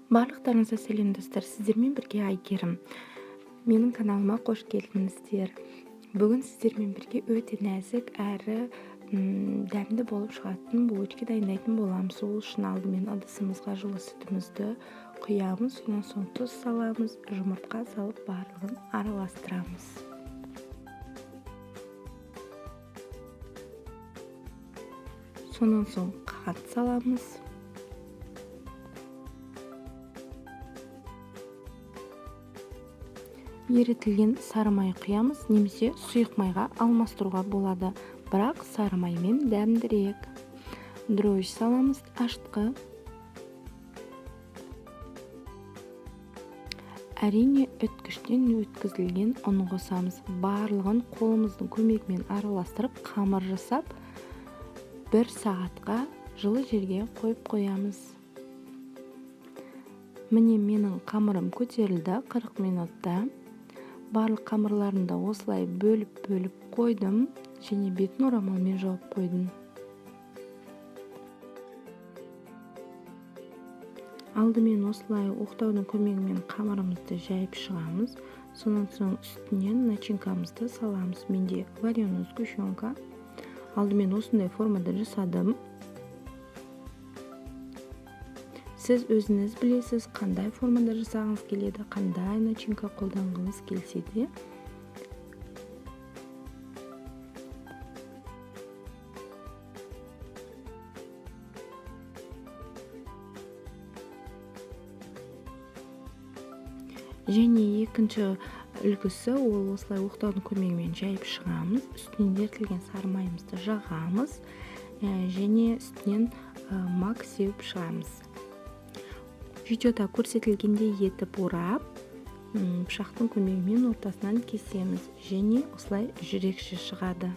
Барлықтарыңызға сәлем достар, сіздермен бірге Айгерім. Менің каналыма қош келдіңіздер. Бүгін сіздермен бірге өте нәзік әрі дәмді болып шығатын булочка дайындайтын боламыз. Ол үшін алдымен ыдысымызға жылы сүтімізді құямыз, сонан соң тұз саламыз, жұмыртқа салып барлығын араластырамыз. Сонан соң қант саламыз. Ерітілген сары май құямыз, немесе сұйық майға алмастыруға болады, бірақ сары маймен дәмдірек. Дрожж саламыз, ашытқы. Әрине өткіштен өткізілген ұн қосамыз. Барлығын қолымыздың көмегімен араластырып, қамыр жасап, 1 сағатқа жылы жерге қойып қоямыз. Міне менің қамырым көтерілді 40 минутта. Барлық қамырларымды осылай бөліп қойдым және бетін орамалмен жауып қойдым. Алдымен осылай оқтаудың көмегімен қамырымызды жайып шығамыз. Сонан соң үстінен начинкамызды саламыз. Менде вареная сгущенка. Алдымен осындай формада жасадым. Сіз өзіңіз білесіз, қандай формада жасағыңыз келеді, қандай начинка қолданғыңыз келсе де. Және екінші үлгісі, ол осылай оқтаудың көмегімен жайып шығамыз. Үстінен ерітілген сары майымызды жағамыз және үстінен мак сеуіп шығамыз. Видеода көрсетілгендей етіп орап, пышақтың көмегімен ортасынан кесеміз және осылай жүрекші шығады.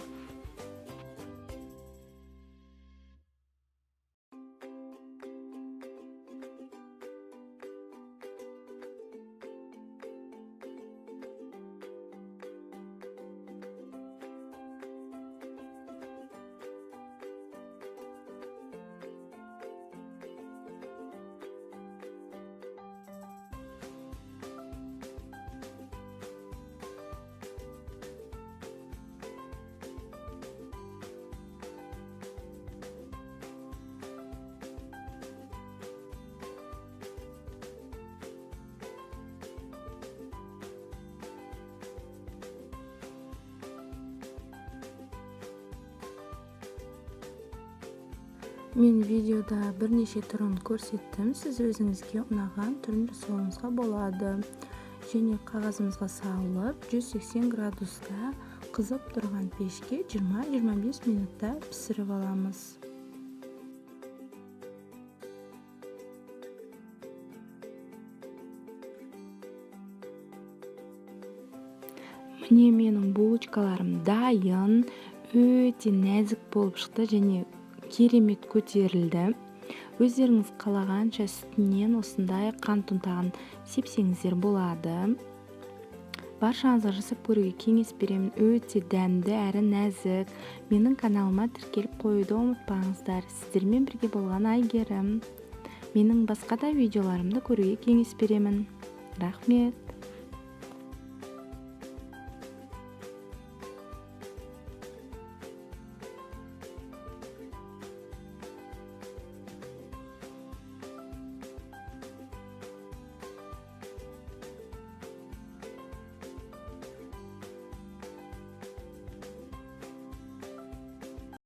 Мен видеода бірнеше түрін көрсеттім. Сіз өзіңізге ұнаған түрін жасауыңызға болады. Және қағазымызға салып, 180 градуста қызып тұрған пешке 20-25 минутта пісіріп аламыз. Міне менің булочкаларым дайын, өте нәзік болып шықты және керемет көтерілді. Өздеріңіз қалағанша үстінен осындай қант ұнтағын сепсеңіздер болады. Баршаңызға жасап көруге кеңес беремін. Өте дәмді әрі нәзік. Менің каналыма тіркеліп қоюды ұмытпаңыздар. Сіздермен бірге болған Айгерім. Менің басқа да видеоларымды көруге кеңес беремін. Рахмет.